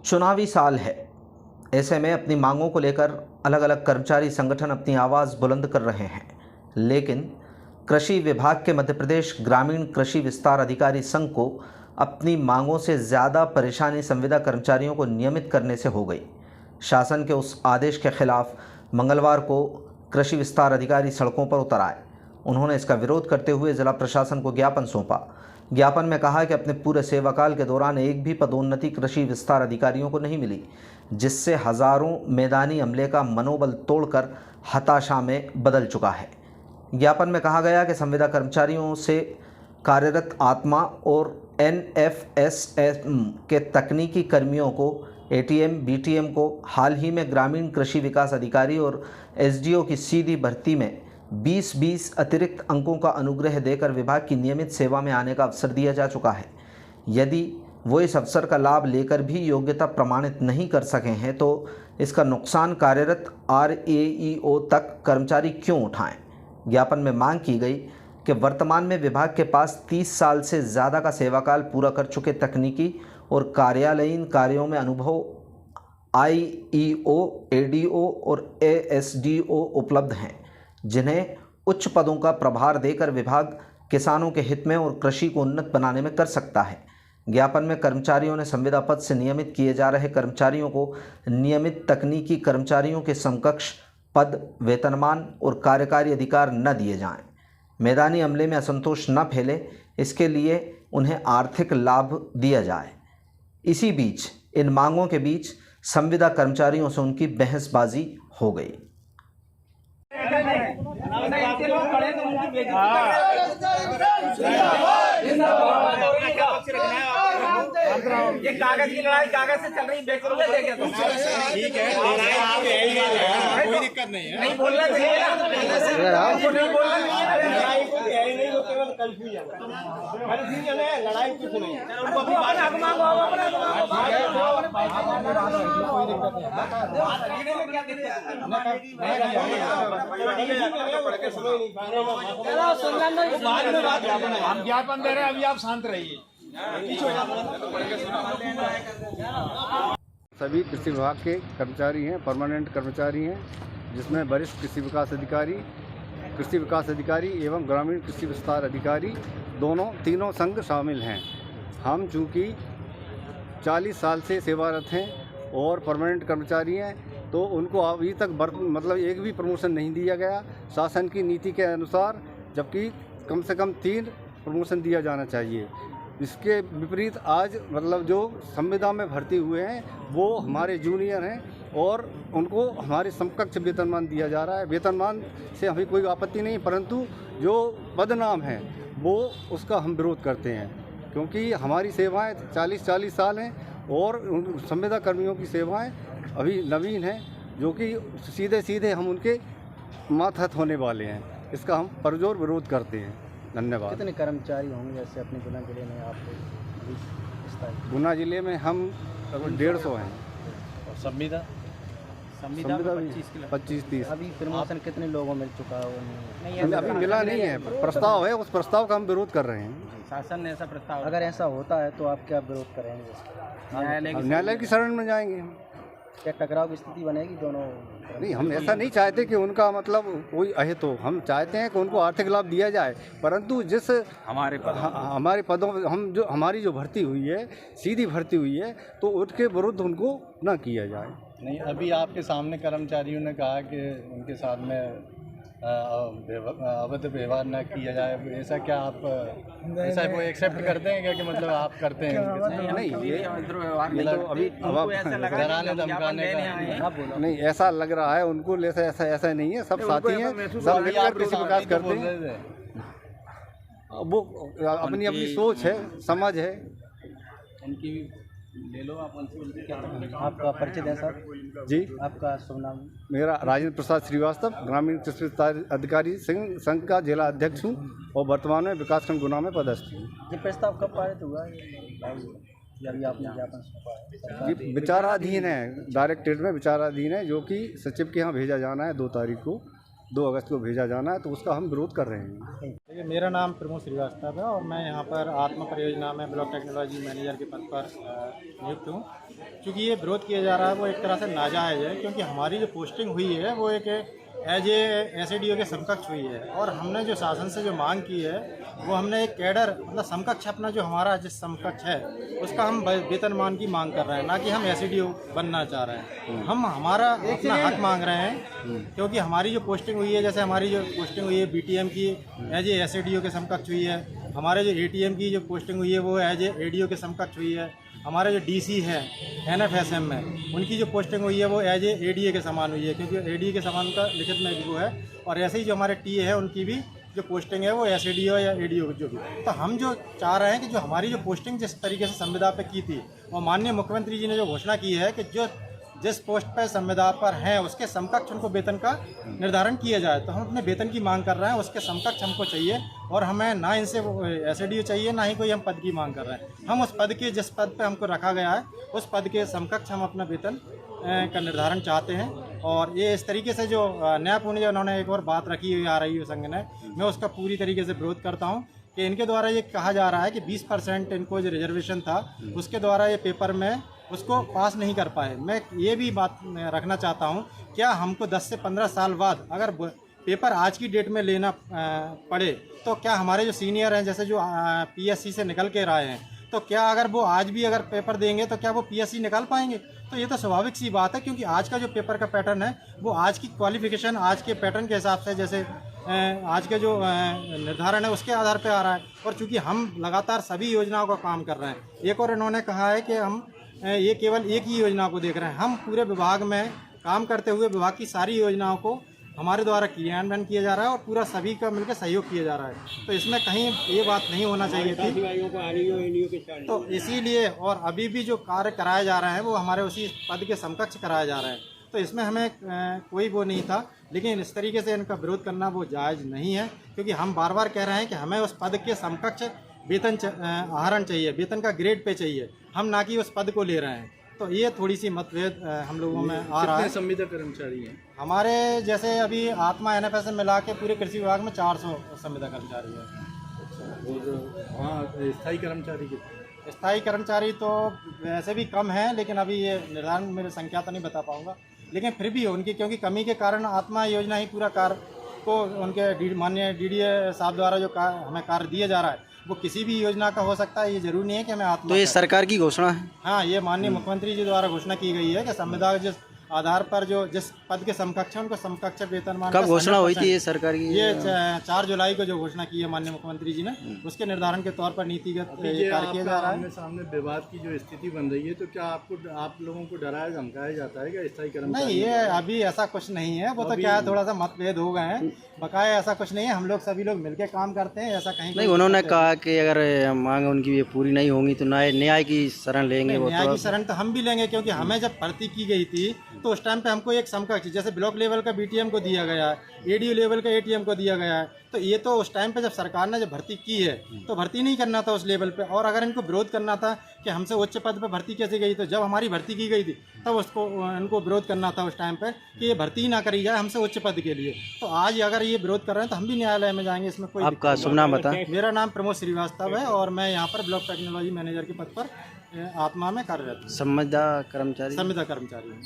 चुनावी साल है, ऐसे में अपनी मांगों को लेकर अलग अलग कर्मचारी संगठन अपनी आवाज़ बुलंद कर रहे हैं, लेकिन कृषि विभाग के मध्य प्रदेश ग्रामीण कृषि विस्तार अधिकारी संघ को अपनी मांगों से ज़्यादा परेशानी संविदा कर्मचारियों को नियमित करने से हो गई। शासन के उस आदेश के खिलाफ मंगलवार को कृषि विस्तार अधिकारी सड़कों पर उतर आए। उन्होंने इसका विरोध करते हुए जिला प्रशासन को ज्ञापन सौंपा। ज्ञापन में कहा कि अपने पूरे सेवाकाल के दौरान एक भी पदोन्नति कृषि विस्तार अधिकारियों को नहीं मिली, जिससे हजारों मैदानी अमले का मनोबल तोड़कर हताशा में बदल चुका है। ज्ञापन में कहा गया कि संविदा कर्मचारियों से कार्यरत आत्मा और NFSM के तकनीकी कर्मियों को ATM, BTM को हाल ही में ग्रामीण कृषि विकास अधिकारी और SDO की सीधी भर्ती में 20-20 अतिरिक्त अंकों का अनुग्रह देकर विभाग की नियमित सेवा में आने का अवसर दिया जा चुका है। यदि वो इस अवसर का लाभ लेकर भी योग्यता प्रमाणित नहीं कर सके हैं तो इसका नुकसान कार्यरत RAEO तक कर्मचारी क्यों उठाएं। ज्ञापन में मांग की गई कि वर्तमान में विभाग के पास 30 साल से ज़्यादा का सेवाकाल पूरा कर चुके तकनीकी और कार्यालयीन कार्यों में अनुभव IEO, ADO और ASDO उपलब्ध हैं, जिन्हें उच्च पदों का प्रभार देकर विभाग किसानों के हित में और कृषि को उन्नत बनाने में कर सकता है। ज्ञापन में कर्मचारियों ने संविदा पद से नियमित किए जा रहे कर्मचारियों को नियमित तकनीकी कर्मचारियों के समकक्ष पद, वेतनमान और कार्यकारी अधिकार न दिए जाएं। मैदानी अमले में असंतोष न फैले, इसके लिए उन्हें आर्थिक लाभ दिया जाए। इसी बीच इन मांगों के बीच संविदा कर्मचारियों से उनकी बहसबाजी हो गई। ये कागज की लड़ाई कागज से चल रही, बेकरोगे देखे तो ठीक है, कोई दिक्कत नहीं है, नहीं बोलना चाहिए ना, नहीं बोलना चाहिए, लड़ाई कुछ है ही नहीं, वो केवल कंफ्यूजन है, लड़ाई कुछ नहीं है, उनको अपनी बात हक मांगो, हम ज्ञापन दे रहे हैं, अभी आप शांत रहिए। सभी कृषि विभाग के कर्मचारी हैं, परमानेंट कर्मचारी हैं, जिसमें वरिष्ठ कृषि विकास अधिकारी एवं ग्रामीण कृषि विस्तार अधिकारी तीनों संघ शामिल हैं। हम चूँकि 40 साल से सेवारत हैं और परमानेंट कर्मचारी हैं, तो उनको अभी तक मतलब एक भी प्रमोशन नहीं दिया गया शासन की नीति के अनुसार, जबकि कम से कम 3 प्रमोशन दिया जाना चाहिए। इसके विपरीत आज मतलब जो संविदा में भर्ती हुए हैं वो हमारे जूनियर हैं और उनको हमारे समकक्ष वेतनमान दिया जा रहा है। वेतनमान से हमें कोई आपत्ति नहीं, परंतु जो पदनाम है वो उसका हम विरोध करते हैं, क्योंकि हमारी सेवाएं 40 साल हैं और उन संविदा कर्मियों की सेवाएं अभी नवीन हैं, जो कि सीधे हम उनके मातहत होने वाले हैं। इसका हम परजोर विरोध करते हैं। धन्यवाद। कितने कर्मचारी होंगे जैसे अपने गुना जिले में आप? गुना जिले में हम 150 हैं और संविदा भी 25-30। अभी प्रमोशन कितने लोगों मिल चुका है? अभी मिला नहीं है, प्रस्ताव है, उस प्रस्ताव का हम विरोध कर रहे हैं। शासन ने ऐसा प्रस्ताव, अगर ऐसा होता है तो आप क्या विरोध करेंगे? न्यायालय की शरण में जाएंगे। क्या टकराव की स्थिति बनेगी दोनों? नहीं, हम ऐसा नहीं चाहते कि उनका मतलब कोई अहे, तो हम चाहते हैं कि उनको आर्थिक लाभ दिया जाए, परंतु जिस हमारे पदों हमारी जो भर्ती हुई है, सीधी भर्ती हुई है, तो उसके विरुद्ध उनको ना किया जाए। नहीं, अभी आपके सामने कर्मचारियों ने कहा कि उनके साथ में अवैध व्यवहार न किया जाए, ऐसा क्या आप ऐसा वो एक्सेप्ट करते हैं क्या कि मतलब आप करते हैं? नहीं, ये तो अभी डराने धमकाने का नहीं, ऐसा लग रहा है उनको, ऐसा नहीं है। सब साथी हैं, सब मिलकर कृषि विकास करते हैं। वो अपनी सोच है, समझ है उनकी। ले लो आप उनसे क्या। आपका परिचय दें सर जी। आपका शुभ नाम? मेरा राजेंद्र प्रसाद श्रीवास्तव, ग्रामीण कृषि विस्तार अधिकारी संघ का जिला अध्यक्ष हूँ और वर्तमान में विकासखंड गुना में पदस्थ हूँ। ये प्रस्ताव कब पारित हुआ? अभी आपने ज्ञापन सौंपा है? ये विचाराधीन है, डायरेक्टरेट में विचाराधीन है, जो कि सचिव के यहाँ भेजा जाना है 2 तारीख को, 2 अगस्त को भेजा जाना है, तो उसका हम विरोध कर रहे हैं। देखिए, मेरा नाम प्रमोद श्रीवास्तव है और मैं यहाँ पर आत्मा परियोजना में ब्लॉक टेक्नोलॉजी मैनेजर के पद पर नियुक्त हूँ। क्योंकि ये विरोध किया जा रहा है वो एक तरह से नाजायज़ है, क्योंकि हमारी जो पोस्टिंग हुई है वो एक एज ए SADO के समकक्ष हुई है और हमने जो शासन से जो मांग की है वो हमने एक कैडर मतलब समकक्ष अपना जो हमारा जिस समकक्ष है उसका हम वेतनमान की मांग कर रहे हैं, ना कि हम SADO बनना चाह रहे हैं। हम हमारा अपना हक मांग रहे हैं, क्योंकि हमारी जो पोस्टिंग हुई है, जैसे हमारी जो पोस्टिंग हुई है BTM की एज ए SADO के समकक्ष हुई है, हमारे जो ATM की जो पोस्टिंग हुई है वो एज ए ADO के समकक्ष हुई है, हमारे जो DC है NFSM में उनकी जो पोस्टिंग हुई है वो एज ए ADA के समान हुई है, क्योंकि ADA के समान का लिखित में भी वो है। और ऐसे ही जो हमारे TA है उनकी भी जो पोस्टिंग है वो SADO या ADO जो भी। तो हम जो चाह रहे हैं कि जो हमारी जो पोस्टिंग जिस तरीके से संविदा पे की थी और माननीय मुख्यमंत्री जी ने जो घोषणा की है कि जो जिस पोस्ट पर संविदा पर हैं उसके समकक्ष उनको वेतन का निर्धारण किया जाए, तो हम अपने वेतन की मांग कर रहे हैं, उसके समकक्ष हमको चाहिए। और हमें ना इनसे SADO चाहिए, ना ही कोई हम पद की मांग कर रहे हैं। हम उस पद के जिस पद पे हमको रखा गया है उस पद के समकक्ष हम अपना वेतन का निर्धारण चाहते हैं। और ये इस तरीके से जो न्यायपूर्ण उन्होंने एक और बात रखी हुई आ रही है संघ ने, मैं उसका पूरी तरीके से विरोध करता हूँ कि इनके द्वारा ये कहा जा रहा है कि 20% इनको जो रिजर्वेशन था उसके द्वारा ये पेपर में उसको पास नहीं कर पाए। मैं ये भी बात रखना चाहता हूँ, क्या हमको 10 से 15 साल बाद अगर पेपर आज की डेट में लेना पड़े तो क्या हमारे जो सीनियर हैं, जैसे जो PSC से निकल के आए हैं, तो क्या अगर वो आज भी अगर पेपर देंगे तो क्या वो PSC निकाल पाएंगे? तो ये तो स्वाभाविक सी बात है, क्योंकि आज का जो पेपर का पैटर्न है वो आज की क्वालिफिकेशन आज के पैटर्न के हिसाब से जैसे आज के जो निर्धारण है उसके आधार पर आ रहा है। और चूँकि हम लगातार सभी योजनाओं का काम कर रहे हैं, एक और इन्होंने कहा है कि हम ये केवल एक ही योजना को देख रहे हैं। हम पूरे विभाग में काम करते हुए विभाग की सारी योजनाओं को हमारे द्वारा क्रियान्वयन किया जा रहा है और पूरा सभी का मिलकर सहयोग किया जा रहा है। तो इसमें कहीं ये बात नहीं होना चाहिए थी। तो इसीलिए और अभी भी जो कार्य कराए जा रहे हैं वो हमारे उसी पद के समकक्ष कराए जा रहे हैं। तो इसमें हमें कोई वो नहीं था, लेकिन इस तरीके से इनका विरोध करना वो जायज़ नहीं है, क्योंकि हम बार बार कह रहे हैं कि हमें उस पद के समकक्ष वेतन आहरण चाहिए, वेतन का ग्रेड पे चाहिए, हम ना कि उस पद को ले रहे हैं। तो ये थोड़ी सी मतभेद हम लोगों में आ रहा है। कितने संविदा कर्मचारी हैं हमारे जैसे अभी आत्मा NFSM मिला के पूरे कृषि विभाग में 400 संविदा कर्मचारी है। और हाँ, स्थायी कर्मचारी कितने? स्थायी कर्मचारी तो वैसे भी कम है, लेकिन अभी ये निर्धारण मेरे संख्या तो नहीं बता पाऊँगा, लेकिन फिर भी उनकी क्योंकि कमी के कारण आत्मा योजना ही पूरा कार्य को उनके माननीय DDA साहब द्वारा जो हमें कार्य दिया जा रहा है वो किसी भी योजना का हो सकता है। ये जरूरी नहीं है कि हमें आत्मा। तो ये सरकार की घोषणा है? हाँ, ये माननीय मुख्यमंत्री जी द्वारा घोषणा की गई है कि संविदा जिस आधार पर जो जिस पद के समकक्ष है उनको समकक्ष वेतनमान। कब घोषणा हुई थी ये सरकार की? ये 4 जुलाई को जो घोषणा की है माननीय मुख्यमंत्री जी ने, उसके निर्धारण के तौर पर नीतिगत कार्य किया जा रहा है। सामने विवाद की जो स्थिति बन रही है, तो क्या आप लोगों को डराया धमकाया जाता है क्या स्थायी कर्मचारी? नहीं, ये अभी ऐसा कुछ नहीं है। वो तो क्या है, थोड़ा सा मतभेद हो गए हैं, बकाया ऐसा कुछ नहीं है। हम लोग सभी लोग मिलकर काम करते हैं, ऐसा कहीं नहीं। उन्होंने कहा कि अगर मांग उनकी ये पूरी नहीं होंगी तो न्याय की शरण लेंगे। न्याय की शरण तो हम भी लेंगे, क्योंकि हमें जब भर्ती की गई थी तो उस टाइम पे हमको एक समकक्ष जैसे ब्लॉक लेवल का BTM को दिया गया है, ADO लेवल का ATM को दिया गया है। तो ये तो उस टाइम पे जब सरकार ने जब भर्ती की है तो भर्ती नहीं करना था उस लेवल पे। और अगर इनको विरोध करना था कि हमसे उच्च पद पे भर्ती कैसे गई, तो जब हमारी भर्ती की गई थी तब उसको इनको विरोध करना था उस टाइम पे कि ये भर्ती ना करी जाए हमसे उच्च पद के लिए। तो आज अगर ये विरोध कर रहे हैं तो हम भी न्यायालय में जाएंगे, इसमें कोई। आपका शुभ नाम बताएं? मेरा नाम प्रमोद श्रीवास्तव है और मैं यहाँ पर ब्लॉक टेक्नोलॉजी मैनेजर के पद पर आत्मा में कार्यरत हूँ। संविदा कर्मचारी हूँ।